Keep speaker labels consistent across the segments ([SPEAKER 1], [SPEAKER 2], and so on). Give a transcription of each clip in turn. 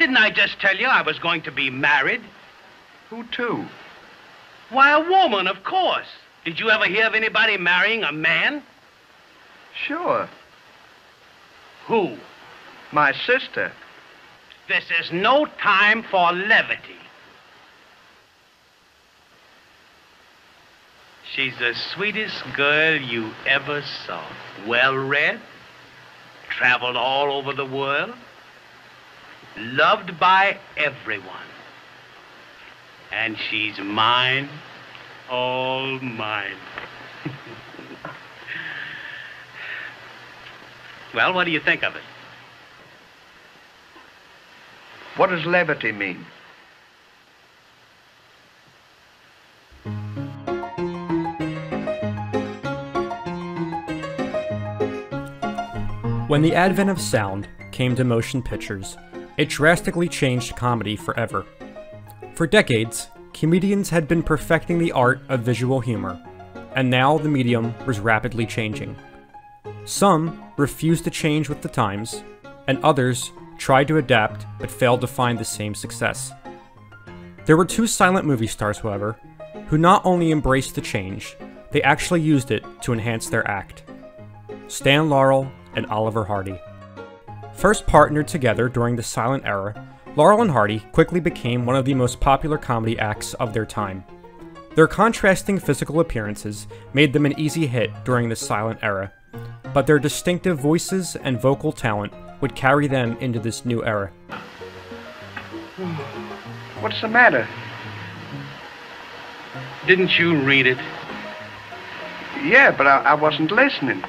[SPEAKER 1] Didn't I just tell you I was going to be married?
[SPEAKER 2] Who to?
[SPEAKER 1] Why, a woman, of course. Did you ever hear of anybody marrying a man?
[SPEAKER 2] Sure.
[SPEAKER 1] Who?
[SPEAKER 2] My sister.
[SPEAKER 1] This is no time for levity. She's the sweetest girl you ever saw. Well-read, traveled all over the world, loved by everyone. And she's mine, all mine. Well, what do you think of it?
[SPEAKER 2] What does levity mean?
[SPEAKER 3] When the advent of sound came to motion pictures, it drastically changed comedy forever. For decades, comedians had been perfecting the art of visual humor, and now the medium was rapidly changing. Some refused to change with the times, and others tried to adapt but failed to find the same success. There were two silent movie stars, however, who not only embraced the change, they actually used it to enhance their act. Stan Laurel and Oliver Hardy. First partnered together during the silent era, Laurel and Hardy quickly became one of the most popular comedy acts of their time. Their contrasting physical appearances made them an easy hit during the silent era, but their distinctive voices and vocal talent would carry them into this new era.
[SPEAKER 2] What's the matter?
[SPEAKER 1] Didn't you read it?
[SPEAKER 2] Yeah, but I wasn't listening.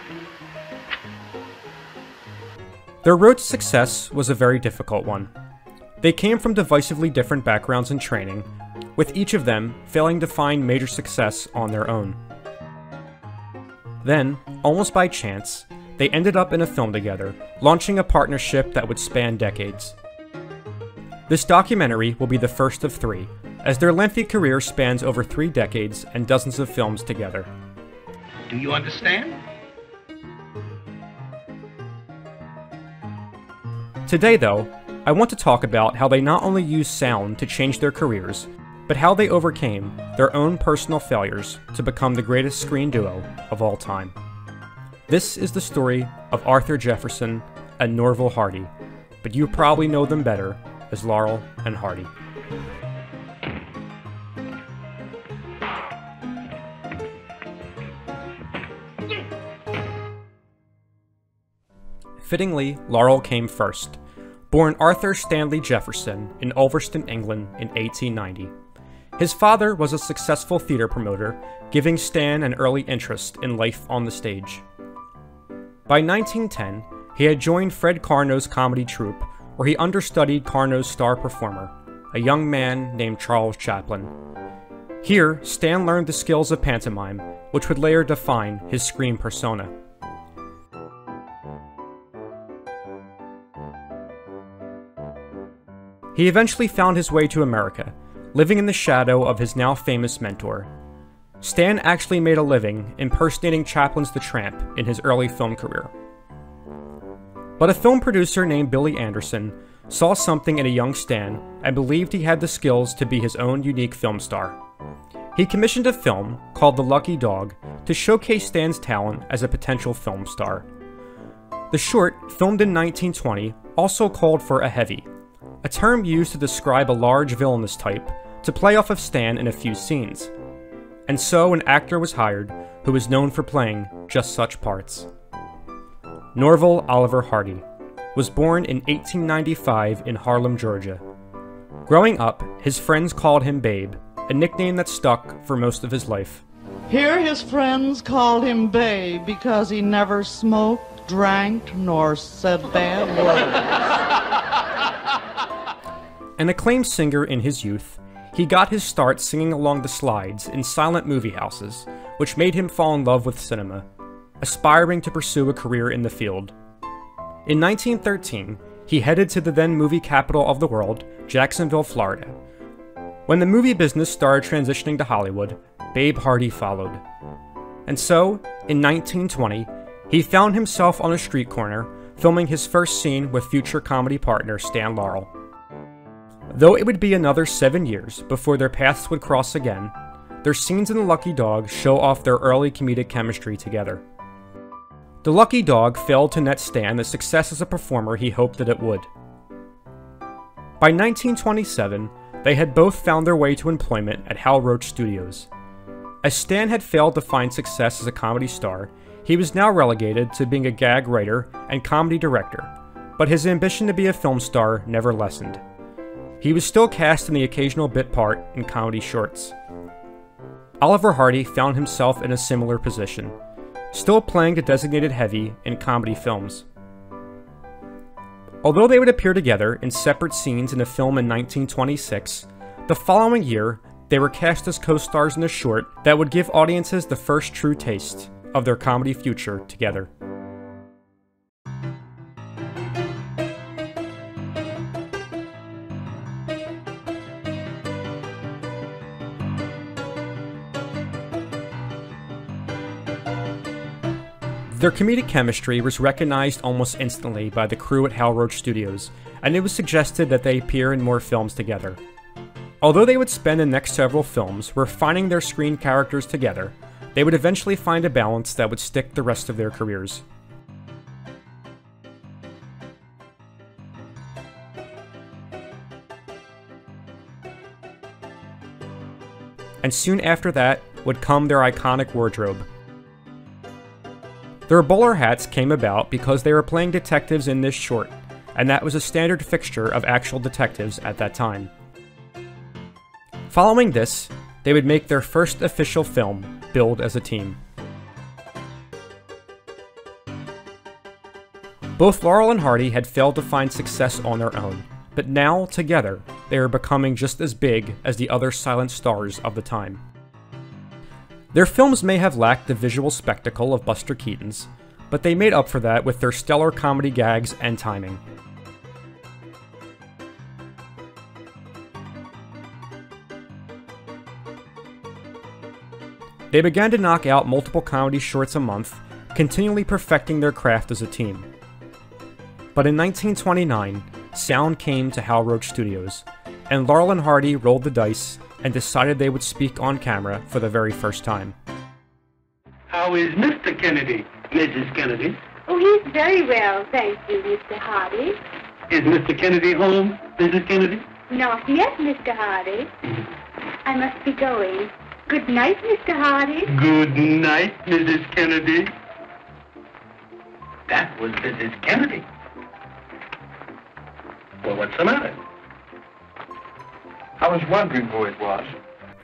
[SPEAKER 3] Their road to success was a very difficult one. They came from divisively different backgrounds and training, with each of them failing to find major success on their own. Then, almost by chance, they ended up in a film together, launching a partnership that would span decades. This documentary will be the first of three, as their lengthy career spans over 3 decades and dozens of films together.
[SPEAKER 1] Do you understand?
[SPEAKER 3] Today, though, I want to talk about how they not only used sound to change their careers, but how they overcame their own personal failures to become the greatest screen duo of all time. This is the story of Arthur Jefferson and Laurel Hardy, but you probably know them better as Laurel and Hardy. Fittingly, Laurel came first. Born Arthur Stanley Jefferson in Ulverston, England in 1890. His father was a successful theater promoter, giving Stan an early interest in life on the stage. By 1910, he had joined Fred Carnot's comedy troupe, where he understudied Carnot's star performer, a young man named Charles Chaplin. Here, Stan learned the skills of pantomime, which would later define his screen persona. He eventually found his way to America, living in the shadow of his now famous mentor. Stan actually made a living impersonating Chaplin's The Tramp in his early film career. But a film producer named Billy Anderson saw something in a young Stan and believed he had the skills to be his own unique film star. He commissioned a film called The Lucky Dog to showcase Stan's talent as a potential film star. The short, filmed in 1920, also called for a heavy, a term used to describe a large villainous type to play off of Stan in a few scenes. And so an actor was hired who was known for playing just such parts. Laurel Oliver Hardy was born in 1895 in Harlem, Georgia. Growing up, his friends called him Babe, a nickname that stuck for most of his life.
[SPEAKER 4] Here his friends called him Babe because he never smoked, drank, nor said bad words.
[SPEAKER 3] An acclaimed singer in his youth, he got his start singing along the slides in silent movie houses, which made him fall in love with cinema, aspiring to pursue a career in the field. In 1913, he headed to the then movie capital of the world, Jacksonville, Florida. When the movie business started transitioning to Hollywood, Babe Hardy followed. And so, in 1920, he found himself on a street corner, filming his first scene with future comedy partner Stan Laurel. Though it would be another 7 years before their paths would cross again, their scenes in The Lucky Dog show off their early comedic chemistry together. The Lucky Dog failed to net Stan the success as a performer he hoped that it would. By 1927, they had both found their way to employment at Hal Roach Studios. As Stan had failed to find success as a comedy star, he was now relegated to being a gag writer and comedy director, but his ambition to be a film star never lessened. He was still cast in the occasional bit part in comedy shorts. Oliver Hardy found himself in a similar position, still playing the designated heavy in comedy films. Although they would appear together in separate scenes in a film in 1926, the following year they were cast as co-stars in a short that would give audiences the first true taste of their comedy future together. Their comedic chemistry was recognized almost instantly by the crew at Hal Roach Studios, and it was suggested that they appear in more films together. Although they would spend the next several films refining their screen characters together, they would eventually find a balance that would stick the rest of their careers. And soon after that would come their iconic wardrobe. Their bowler hats came about because they were playing detectives in this short, and that was a standard fixture of actual detectives at that time. Following this, they would make their first official film, Billed as a Team. Both Laurel and Hardy had failed to find success on their own, but now, together, they were becoming just as big as the other silent stars of the time. Their films may have lacked the visual spectacle of Buster Keaton's, but they made up for that with their stellar comedy gags and timing. They began to knock out multiple comedy shorts a month, continually perfecting their craft as a team. But in 1929, sound came to Hal Roach Studios, and Laurel and Hardy rolled the dice and decided they would speak on camera for the very first time.
[SPEAKER 1] How is Mr. Kennedy, Mrs. Kennedy?
[SPEAKER 5] Oh, he's very well, thank you, Mr. Hardy.
[SPEAKER 1] Is Mr. Kennedy home, Mrs. Kennedy?
[SPEAKER 5] Not yet, Mr. Hardy. I must be going. Good night, Mr. Hardy.
[SPEAKER 1] Good night, Mrs. Kennedy. That was Mrs. Kennedy. Well, what's the matter?
[SPEAKER 2] I was wondering who it was.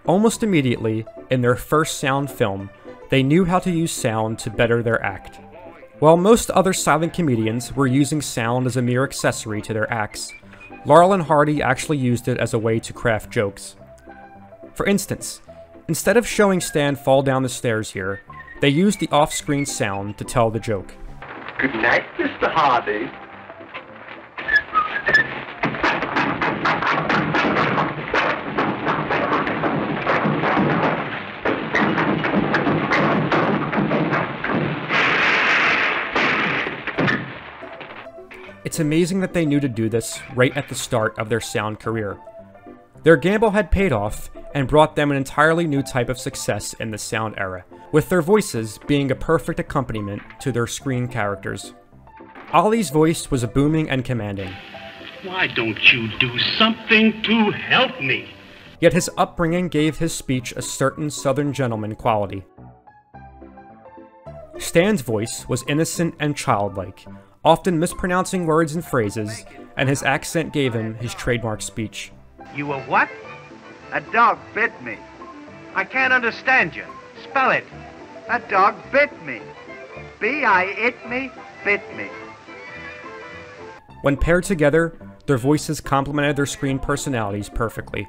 [SPEAKER 3] Almost immediately, in their first sound film, they knew how to use sound to better their act. While most other silent comedians were using sound as a mere accessory to their acts, Laurel and Hardy actually used it as a way to craft jokes. For instance, instead of showing Stan fall down the stairs here, they used the off-screen sound to tell the joke.
[SPEAKER 2] Good night, Mr. Hardy.
[SPEAKER 3] It's amazing that they knew to do this right at the start of their sound career. Their gamble had paid off and brought them an entirely new type of success in the sound era, with their voices being a perfect accompaniment to their screen characters. Ollie's voice was booming and commanding.
[SPEAKER 1] Why don't you do something to help me?
[SPEAKER 3] Yet his upbringing gave his speech a certain Southern gentleman quality. Stan's voice was innocent and childlike, often mispronouncing words and phrases, and his accent gave him his trademark speech.
[SPEAKER 2] You were what? A dog bit me. I can't understand you. Spell it. A dog bit me. B-I-it me, bit me.
[SPEAKER 3] When paired together, their voices complemented their screen personalities perfectly.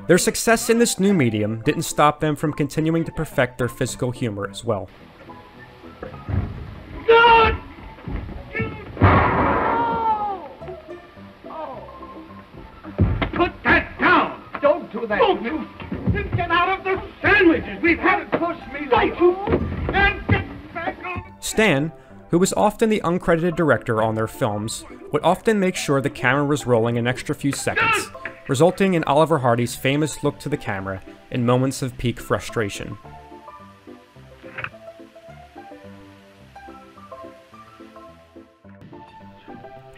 [SPEAKER 3] Their success in this new medium didn't stop them from continuing to perfect their physical humor as well.
[SPEAKER 1] God! Put that down!
[SPEAKER 2] Don't do that.
[SPEAKER 1] Don't you get out of the sandwiches! We've had it.
[SPEAKER 2] Push me
[SPEAKER 1] Don't
[SPEAKER 2] like
[SPEAKER 1] you? And get back on.
[SPEAKER 3] Stan, who was often the uncredited director on their films, would often make sure the camera was rolling an extra few seconds, resulting in Oliver Hardy's famous look to the camera in moments of peak frustration.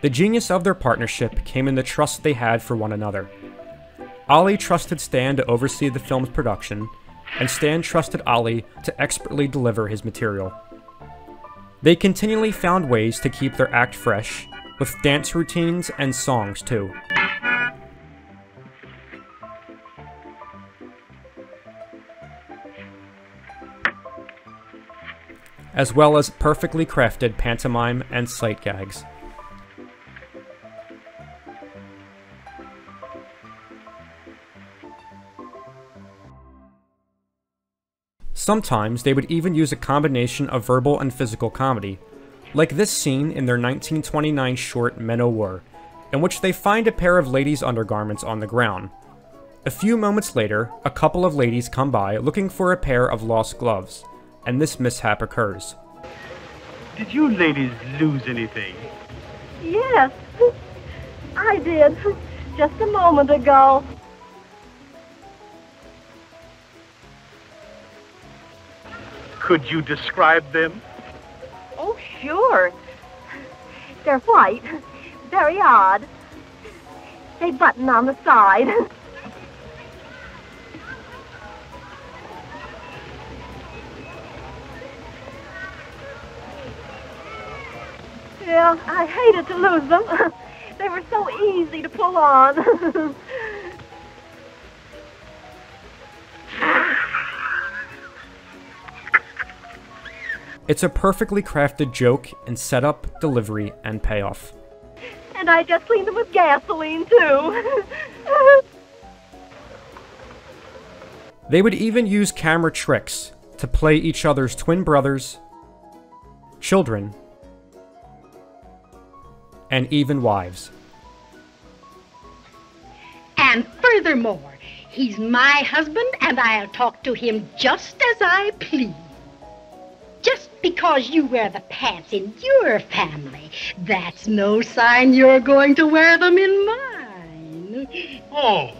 [SPEAKER 3] The genius of their partnership came in the trust they had for one another. Ollie trusted Stan to oversee the film's production, and Stan trusted Ollie to expertly deliver his material. They continually found ways to keep their act fresh, with dance routines and songs too. As well as perfectly crafted pantomime and sight gags. Sometimes they would even use a combination of verbal and physical comedy, like this scene in their 1929 short Men O' War, in which they find a pair of ladies' undergarments on the ground. A few moments later, a couple of ladies come by looking for a pair of lost gloves, and this mishap occurs.
[SPEAKER 6] Did you ladies lose anything?
[SPEAKER 7] Yes, I did, just a moment ago.
[SPEAKER 6] Could you describe them?
[SPEAKER 7] Oh, sure. They're white, very odd. They button on the side. Yeah, I hated to lose them. They were so easy to pull on.
[SPEAKER 3] It's a perfectly crafted joke in setup, delivery, and payoff.
[SPEAKER 7] And I just cleaned them with gasoline, too.
[SPEAKER 3] They would even use camera tricks to play each other's twin brothers, children, and even wives.
[SPEAKER 8] And furthermore, he's my husband, and I'll talk to him just as I please. Just because you wear the pants in your family, that's no sign you're going to wear them in mine.
[SPEAKER 1] Oh,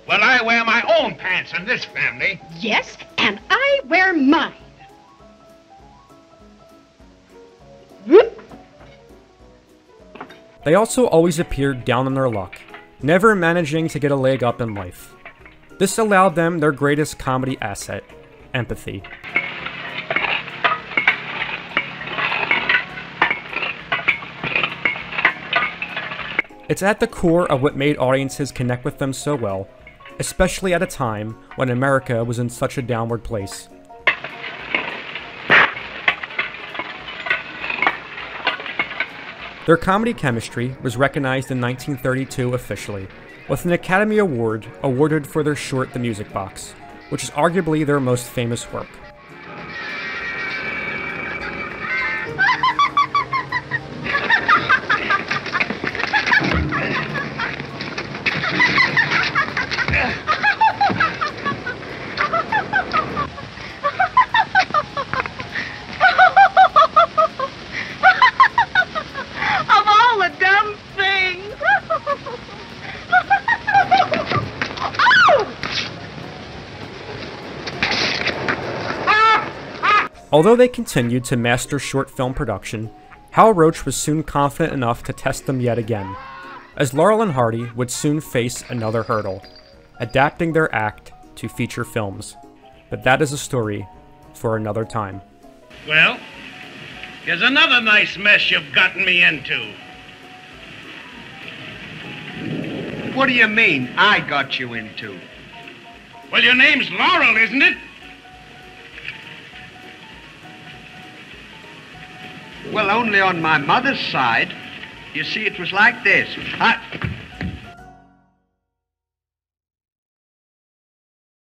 [SPEAKER 1] well, I wear my own pants in this family.
[SPEAKER 8] Yes, and I wear mine. Whoop.
[SPEAKER 3] They also always appeared down on their luck, never managing to get a leg up in life. This allowed them their greatest comedy asset, empathy. It's at the core of what made audiences connect with them so well, especially at a time when America was in such a downward place. Their comedy chemistry was recognized in 1932 officially, with an Academy Award awarded for their short The Music Box, which is arguably their most famous work. Although they continued to master short film production, Hal Roach was soon confident enough to test them yet again, as Laurel and Hardy would soon face another hurdle, adapting their act to feature films. But that is a story for another time.
[SPEAKER 1] Well, here's another nice mess you've gotten me into.
[SPEAKER 2] What do you mean, I got you into?
[SPEAKER 1] Well, your name's Laurel, isn't it?
[SPEAKER 2] Well, only on my mother's side. You see, it was like this.